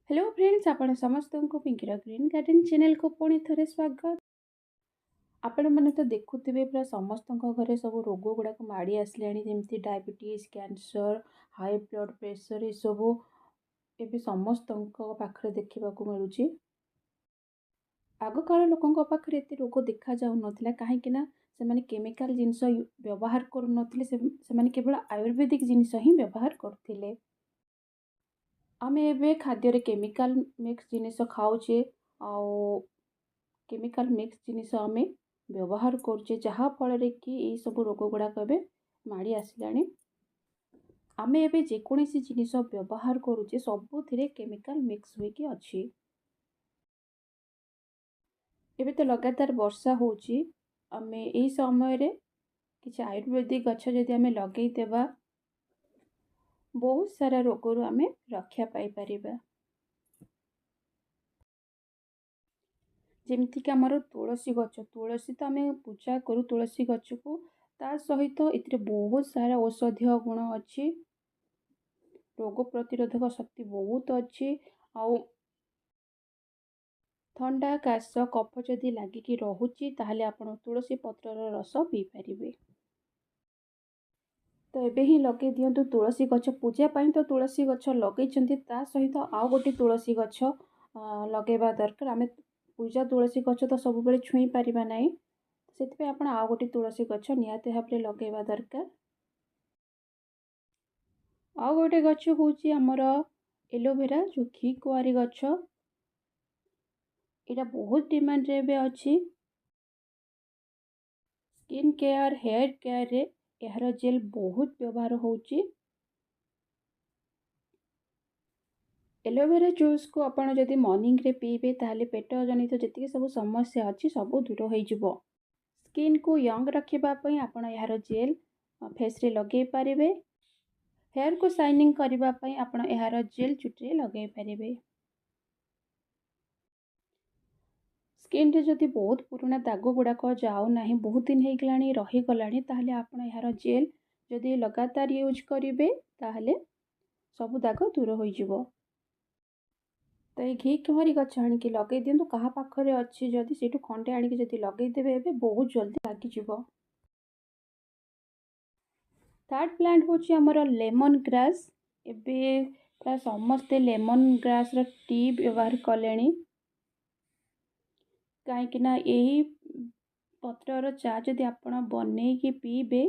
Hello friends, आपण समस्त को पिंकीर ग्रीन गार्डन चैनल को पुणी थे स्वागत। आपण मैंने तो देखुवे पूरा समस्त घरे सब रोग गुड़ाक माड़ी आसला जमी diabetes, cancer, high blood pressure ये सब ए समस्त पाखे देखा मिलूँ। आग काल लोकों पाखे एत रोग देखा जाऊ ना कहीं से केमिकल जिनस व्यवहार करुन से केवल आयुर्वेदिक जिनस ही व्यवहार करते। आमे एबे खाद्य केमिकल मिक्स जिनिस खाऊचे केमिकल मिक्स जिनिस आमे व्यवहार करुचे जहाँ फल कि ये सब रोग गुड़ाक माड़ी आसलानी। आमे एबे जेकोसी जिनिस व्यवहार करुचे सबुथिरे केमिकल मिक्स होइकी अछि। एबे तो लगातार वर्षा होची, आमे एही समय रे किछि आयुर्वेदिक गछ जदि आमे लगेई देबा बहुत सारा रोगरू आमे रक्षा पाई परिबा। जेमती कि आमर तुलसी गछ, तुलसी तो आमे पूजा करू तुलसी गछ को, ता सहित इतरे बहुत सारा औषधीय गुण अच्छी, रोग प्रतिरोधक शक्ति बहुत अच्छी। आउ ठंडा काश कफ जदि लागिकी रहुची ताहले आपण तुलसी पत्रर रस पी परिबे। तो एबे ही लगे दियंतु तुलसी गछ। पूजा पाई तो तुलसी गछ लगेइछंती, ता सहित आउ गोटे तुलसी गछ लगेबा दरकार। आमे पूजा तुलसी गछ तो सब बेले छुई पारिबा नाही, सेति आपण आउ गोटे तुलसी गछ निहाती भाबरे लगेबा दरकार। आउ गोटे गछ होची हमर एलोवेरा, जो घी कुआरी गछ, एटा बहुत डिमांड रे बे अछि। स्किन केयर, हेयर केयर रे यार जेल बहुत व्यवहार होची। एलोवेरा जूस को आपण जदि मॉर्निंग रे पीबे ताहले पेट जनित जति सब समस्या अच्छी सब दूर हो जिवो। स्किन को यंग रखिबा पई आपण यार जेल फेस रे लगे पारिबे। हेयर को शाइनिंग करबा पई आपण यार जेल चुटी रे लगे पारिबे। स्किन रे जदि बहुत पुराना दाग गुड़ाक जाऊ नाही, बहुत दिन हो गलानी रही गलानी, ताहले आपण यार जेल जदि लगातार यूज करिवे ताहले सब दाग दूर हो जिवो। तो ये घी कुआरी गछ आनिकी लगे दिंतु, कहा पाखरे अच्छी जदि सेठु खंडे आनिकी जदि लगे देबे एबे बहुत जल्दी लागी जिवो। थर्ड प्लांट होची हमर लेमन ग्रास। एबे प्राय समस्ते लेमन ग्रास रो टी व्यवहार कलेनी, कहीं यही पत्रर चा जदि आपण बनईकी पीबे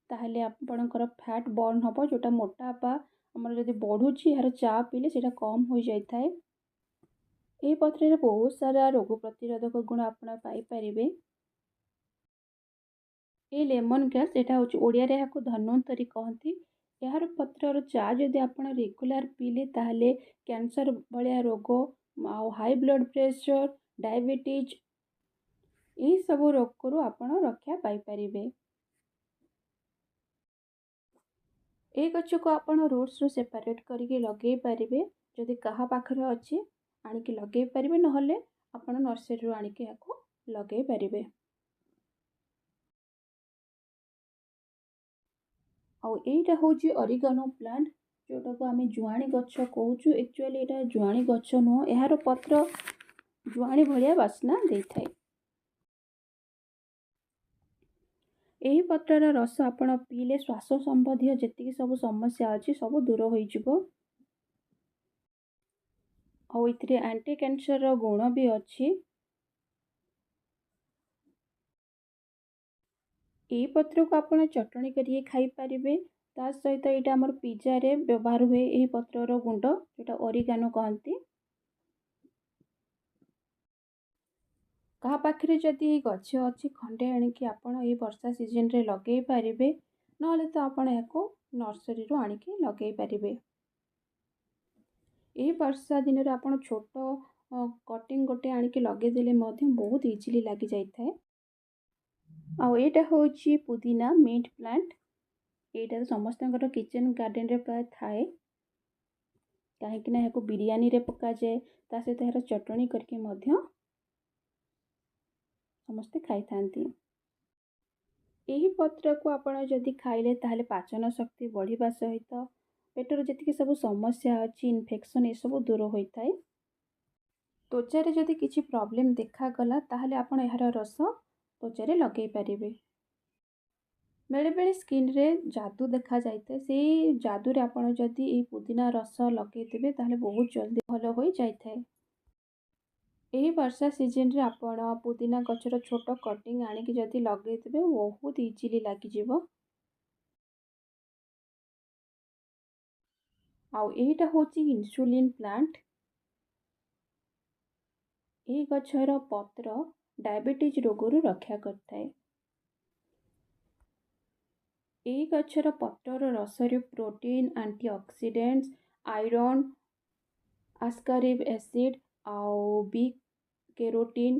ताहले आपणकर फैट बर्न हम, जोटा मोटापा आमर जदि बढ़ुची यार चा पीले सेटा कम हो जाए। यही पत्र रे बहुत सारा रोग प्रतिरोधक गुण आपण पाई परिबे। ये लेमन ग्रास एटा होची ओडिया रे याको धन्वंतरी कहती। यार पत्रर चा जदि आपण रेगुलर पीले ताहले कैंसर भलिया रोग, हाई ब्लड प्रेशर, डायबिटीज यही सब रोग को आपण रक्षा पाई परिबे। ए गछ को आपण रूट्स रो सेपरेट करके लगे पारिबे। जदि कहा पाखरे अच्छी आनिकी लगे पारिबे, नहले आपण नर्सरी रो आनिकी याको लगे पारिबे। आउ एटा होची ऑरिगेनो प्लांट, जोटा को आमे जुआणी गछ कहूचु। एक्चुअली एटा जुआणी गछ नुह, यार पत्र जुआणी भलिया बास्ना देथाय। यही पत्रर रस आपण पीले श्वास संबंधी जेतिकी सब समस्या अच्छी सब दूर हो जिवो। और इतरे एंटी कैंसर गुण भी अच्छी। यही पत्र को आपण चटणी करिए खाई पारिबे। ता सहित यहाँ आमर पिज्जा रे व्यवहार हुए यही पत्रर गुंड, जोटा ऑरिगेनो कहती। कहा पाखरे जदि गछ अच्छी खंडे आनिकी आपण ये वर्षा सीजन रे लगे पारिबे, नहले तो आपण याको नर्सरी रो आनिकी लगे पारिबे। यही वर्षा दिन रे आपण छोट कटिंग गोटे आनिकी लगे देले मध्य बहुत इजिली लगी जाई थाए। आउ एटा होची पुदीना मिंट प्लांट। एटा तो समस्तଙ୍କର किचन गार्डन रे प्राय थाए, कहीं याको बिरयानी रे पका जाए, ता सहित यार चटणी करके मध्य समस्ते खाई थांती। यही पत्र को आपण जदि खाइले ताहले पाचन शक्ति बढ़िबा सहित पेटर जी सब समस्या अच्छी इन्फेक्शन ये सब दूर होता है। त्वचारे जदि किसी प्रॉब्लम देखागला ताहले आपण यार रस त्वचारे लगे पारे। बेले बेले स्किन रे जादू देखा जाए से जादू रे आपण जदि ये पुदीना रस लगे ताहले बहुत जल्दी भल हो जाए। यही वर्षा सीजन रे आपण पुदीना गचर छोट कटिंग आनिक जदि लगे बहुत इजिली लगिज। आउ एटा होची इंसुलिन प्लांट। ये गछर पत्र डायबिटीज रोगरू रक्षा करता है। ये गछर पत्रर रसरे प्रोटीन एंटीऑक्सीडेंट्स आयरन आस्कारिक एसिड आउ बी कैरोटीन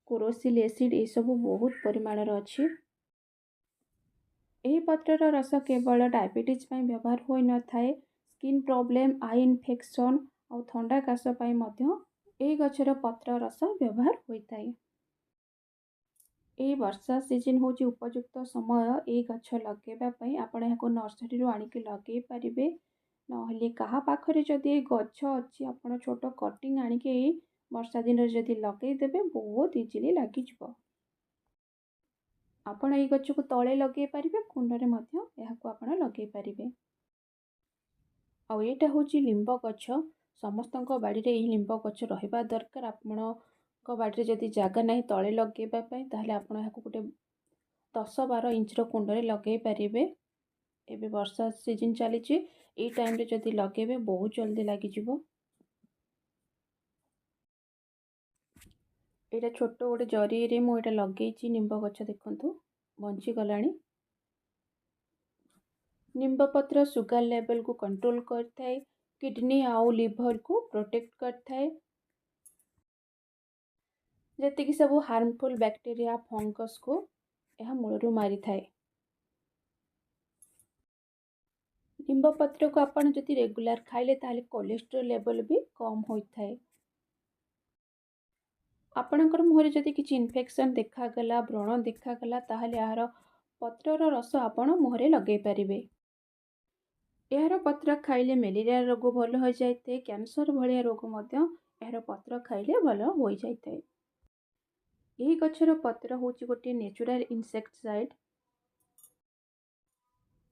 कोरोसिल एसिड ये सब बहुत परिमाणर अच्छी। यही पत्रर रस केवल डायबिटीज व्यवहार हो न थाए स्किन प्रॉब्लम आई इन्फेक्शन और ठंडा काश यही गछर पत्र रस व्यवहार होता है। ये वर्षा सीजन हूँ उपयुक्त समय ये गछ लगेवाई आपण यहाँ नर्सरी आणिक लगे पारे। ना क्या पाखरे जदि गछ अच्छी आप छोट कटिंग आणिक वर्षा दिन जदि लगेदेवे बहुत इजिली लगिज। आपण ये गछ को तले लगे पारे कुंडे आप लगे पारे। आउ एटा हूँ लिंब गछ समस्त बाड़ी रे लिंब गछ रहा दरकार। आपण बाड़ी जदि जगह ना तले लगेवाई ताहले आपण यहाँ गोटे 10-12 इंचर कुंडे लगे पारे। एबे वर्षा सीजन चली ये टाइम रे जदि लगे बहुत जल्दी लगिज। यहाँ छोट गोटे जरी मुझे लगे निंब गछ देखु बंचीगला। निंब पत्र सुगर लेवल को कंट्रोल करता है किडनी आउ लिवर को प्रोटेक्ट करता है जी सब हार्मफुल बैक्टीरिया फंगस को यह मूलरू मारी थाए। निंब पत्र को आपण जदि रेगुलर खाइले ताले कोलेस्ट्रोल लेवल भी कम होता है। आपणकर मुहरे जदि किसी इन्फेक्शन देखागला व्रण देखागला ताहले यार पत्रर रस आपण मुहरे लगे पारे। यार पत्र खाइले मेलेरिया रोग भल हो जाए कैंसर भाया रोग यार पत्र खाइले भल हो जाए। यही गछर पत्र हूँ गोटे नेचुरल इनसेक्टिसाइड।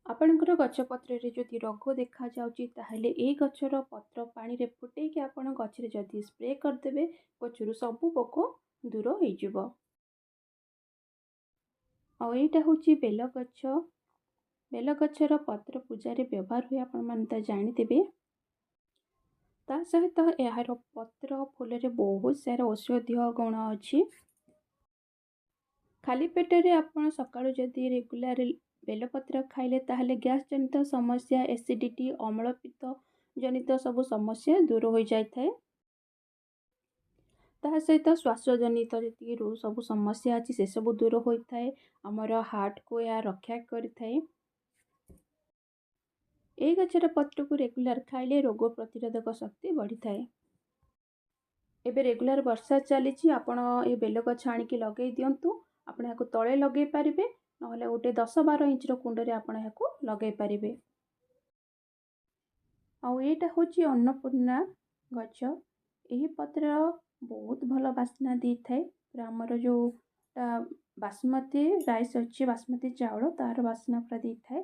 आपणकर गछपत्र जदि रोग देखा जाउची ताहले ए गछर पत्र पानी रे फुटे कि आपण गछरे जदि स्प्रे करदेबे गछरु सबु पोक दूर हो जिवो। आ एटा होची बेल गछ। बेल गछर पत्र पूजा रे व्यवहार हुए आपण माने त जानिथिबे। ता सहित यार पत्र फूल रे बहुत सारा औषधीय गुण अच्छी। खाली पेटे आपण सकाळु जदि रेगुलर बेलपत्र खाइले ताहले गैस जनित समस्या एसिडिटी अम्लपित्त जनित सब समस्या दूर हो जाए। ता सहित श्वास जनित जी सब समस्या अच्छी से सब दूर होता है। आमर हार्ट को या रक्षा करता है। ये गछर पत्र को रेगुलर खाइले रोग प्रतिरोधक शक्ति बढ़ी थाए। एबे रेगुलर वर्षा चली आपण ये बेल गछ आणिक लगे दिंतु आपण यहाँ तले लगे पारे ना गोटे 10-12 इंचर कुंडे आपण यहाँ लगे पारे। आउ एटा होची अन्नपूर्णा गछ। यही पत्र बहुत भल बास्ना दी थाए। आमर जो बासमती राइस अच्छी बासमती चावल तार बास्ना पूरा दी थाए।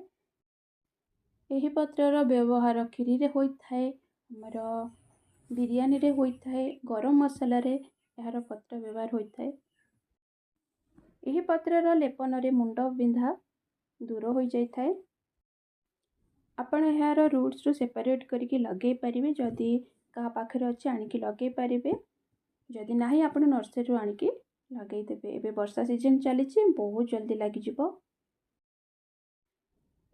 यही पत्रर व्यवहार खीरी रे होता है आमर बिरयानी रे होता है गरम मसला रे यार पत्र व्यवहार होता है। यही पत्रर लेपन रे मुंड बिंधा दूर हो जाए। आपण यार रूट्स रु सेपरेट करके लगे पारे जदि क्या पाखे अच्छे आणिक लगे पारे। जदि ना आप नर्सरी आणिक लगेदेवे। एबे वर्षा सीजन चली बहुत जल्दी लगिज।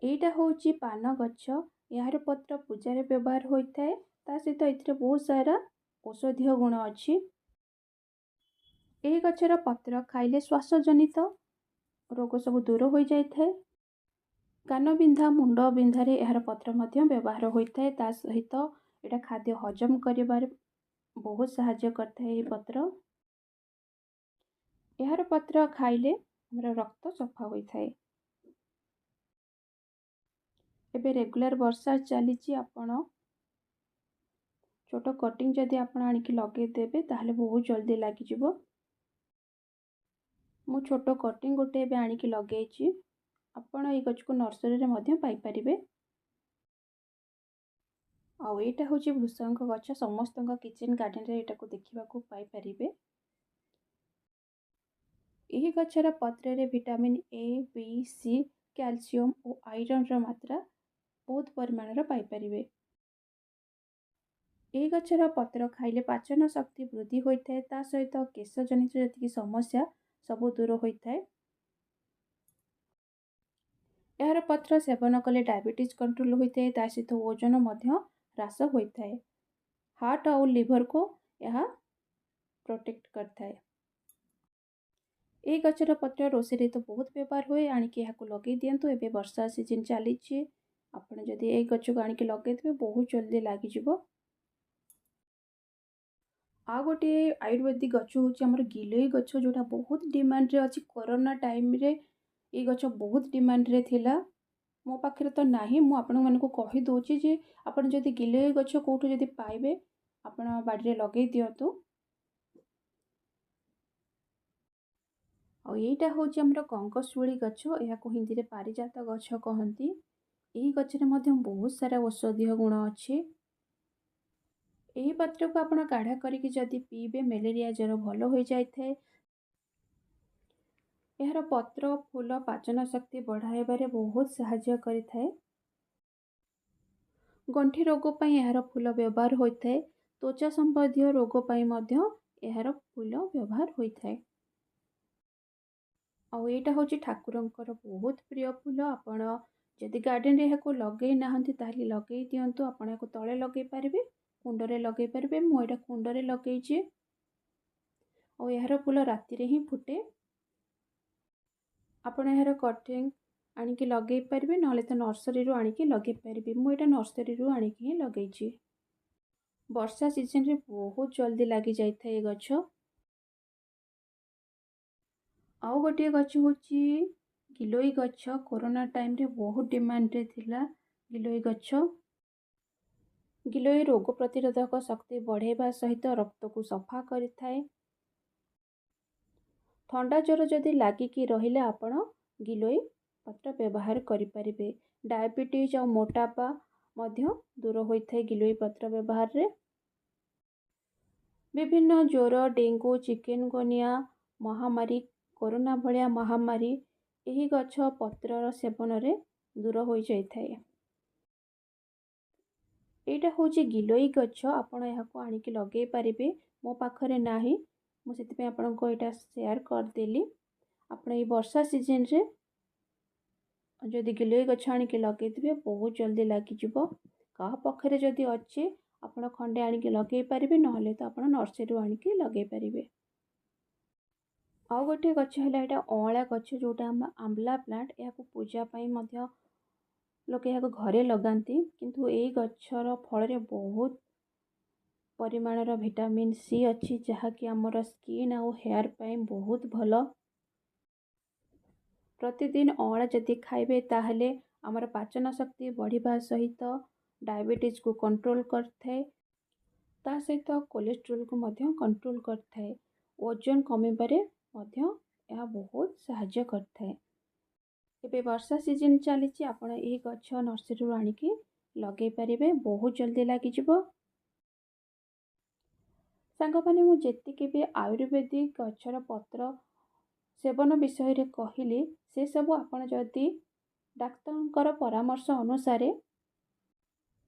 एटा होची पान गछ। यार पत्र पूजा रे व्यवहार होता है। ता सहित एथिरे बहुत सारा औषधीय गुण अच्छी। ए गछर पत्र खाइले श्वास जनित रोग सब दूर हो जाए। कान बिंधा मुंड बिंधारे यार पत्र व्यवहार होता है। ता सहित एटा खाद्य हजम करिबार बहुत सहायता करता है। पत्र यार पत्र खाइले हमर रक्त सफा होता है। ଏବେ ରେଗୁଲାर ବର୍षा चली आपण छोट कटिंग जदि आपण आनिकी लगेदेवे ताहले बहुत जल्दी लगिଯିବ। मु छोट कटिंग गोटे एबे आनिकी लगेइछि। आपण एई गछ को नर्सरी रे मध्य पाई परिबे। आ एटा होछि भृषंग गछ समस्तଙ୍କ किचन गार्डन रे एटा को देखिबा को पाई परिबे। एही गछर पत्र रे vitamin A B C calcium और आयरन र मात्रा बहुत परिमाण रे पाई परिबे। एही गछर पत्र खाइले पाचन शक्ति वृद्धि होइथाय ता सहित केश जनित जतिकी समस्या सब दूर होइथाय। यार पत्र सेवन कले डायबिटीज कंट्रोल होइथाय ता सहित ओजन मध्य ह्रास होइथाय। हार्ट और लिवर को यह प्रोटेक्ट करथाय। ए गछर पत्र रोषे तो बहुत व्यवहार हुए आनिकी यहाँ लगे दिंतु। एबे वर्षा सीजन चली आपण जदि ए गछ को आनिकी लगेदेवे बहुत जल्दी लगिଯିବ। आ गोटे आयुर्वेदिक गछ हूँ आमर गिलोई गछ जोटा बहुत डिमांड रे अच्छी। कोरोना टाइम रे ये गछ बहुत डिमांड रे थिला। मो पाखे तो नहीं मु आपण मानकु कहि दोछि जे आपण जदि गिलोई गछ कोठु जदि पाइबे आपण बाड़ी रे लगे दियंतु। और एटा होछि हमर कंकशूली गछ। या को हिंदी रे पारिजात गछ कहंती। एही गछ रे मध्य बहुत सारा औषधीय गुण अछि। एही पत्र को आपण काढ़ा करिकि जदि पीबे मलेरिया जर भल हो जाए। यार पत्र फूल पाचन शक्ति बढ़ाइबारे बहुत सहायता करिथाय। गंठी रोग पई यार फूल व्यवहार होइथाय। त्वचा संबंधी रोग पई मध्य यार फूल व्यवहार होइथाय। और एटा होछि ठाकुरंकर बहुत प्रिय फूल। आपण जदि गार्डन रे याको लगे नाहंती ताहले लगे दियंतु। आपण याको तळे लगे पारिबे कुंड रे लगे पारिबे। मु एटा कुंड रे लगेइछि। और यार फूल राति रे ही फुटे। आपण यार कटिंग आनिकी लगे पारिबे नहले तो नर्सरी रो आनिकी लगे पारिबे। मु एटा नर्सरी रो आनिकी ही लगेइछि। वर्षा सीजन रे बहुत जल्दी लगी जाइथाय ए गछ। आउ गोटे गछ होछि गिलोई गछ। कोरोना टाइम रे बहुत डिमांड रे थिला गिलोई गछ। गिलोई रोग प्रतिरोधक शक्ति बढ़ेबा सहित रक्त को सफा करिथाय। ठंडा ज्वर जदि लागिकी रहिले आपण गिलोई पत्र व्यवहार करि परिबे। डायबिटीज और मोटापा मध्य दूर होइथाय गिलोई पत्र व्यवहार रे। विभिन्न ज्वर डेंगू चिकनगुनिया महामारी कोरोना भलिया महामारी एही गछ पत्रर सेवन रे दूर हो जाइथाय। एटा होछि गिलोई गछ। आपण याको आनिकी लगे पारिबे। मो पाखरे नाही मु सेति पे आपण को एटा शेयर कर देली। आपण ए वर्षा सीजन रे जदि गिलोई गछ आनिकी लगे दिबे बहुत जल्दी लागी जिवो। का पाखरे जदि अछि आपण खंडे आनिकी लगे पारिबे नहले तो आपण नर्सरी आनिकी लगे पारिबे। आउ गोटे गछ है एटा अँला गछ जोटा आंवला प्लांट। या पूजा पाई मध्य लोके या घरे लगाती। किंतु ए गछर फल रे बहुत परिमाणर विटामिन सी अच्छी जहाँकि आमर स्किन और हेयर पाई बहुत भल। प्रतिदिन अँला जदि खाइबे ताहले आमर पाचन शक्ति बढ़िबा सहित डायबिटीज को कंट्रोल करथाय। ता सहित कोलेस्ट्रोल को मध्य कंट्रोल करथाय। ओजन कमिबारे मध्य यह बहुत सहायता करथाय। एबे वर्षा सीजन चली आपण ए गछ नर्सरी रो आनिकी लगे पारिबे बहुत जल्दी लगी जिवो। सांग माने मु जेतिके भी आयुर्वेदिक गछर पत्र सेवन विषय रे कहिली से सब आपण जदि डाक्तरंकर परामर्श अनुसार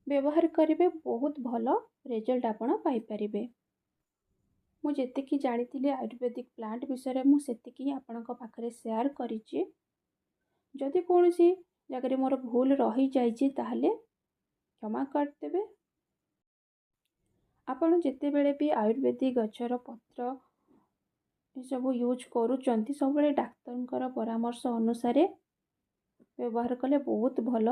व्यवहार करिवे बहुत भल रिजल्ट आपण पाई परिबे। मु जेतिकी जानिथिली आयुर्वेदिक प्लांट विषय मु सेतिकी आपणक पाखरे शेयर करिछि। जदि कोनोसी जगह मोर भूल रही जाइछि ताहले क्षमा करदेबे। आपण जेते बेले भी आयुर्वेदिक गछर पत्र ये सब यूज करूचंती सब बेले डाक्तरंकर परामर्श अनुसार व्यवहार कले बहुत भल।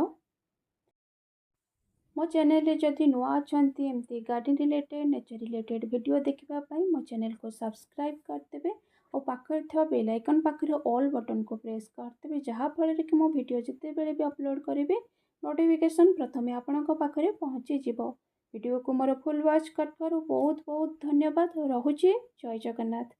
मो चैनल रे जदि नुआ अछंती एमती garden related nature related video देखिबा पई मो चैनल को सब्सक्राइब करदेबे और पाखरे थवा बेल आइकन पाखरे ऑल बटन को प्रेस करदेबे जहा फल रे कि मो वीडियो जते बेले भी अपलोड करिवे ନୋଟିଫିକେସନ୍ ପ୍ରଥମେ ଆପଣଙ୍କ ପାଖରେ ପହଞ୍ଚିଯିବ। ଭିଡ଼ିଓକୁ ମୋର ଫୁଲ୍ ୱାଚ୍ କରିଥିବାରୁ ବହୁତ ବହୁତ ଧନ୍ୟବାଦ। ରହୁଛି। ଜୟ ଜଗନ୍ନାଥ।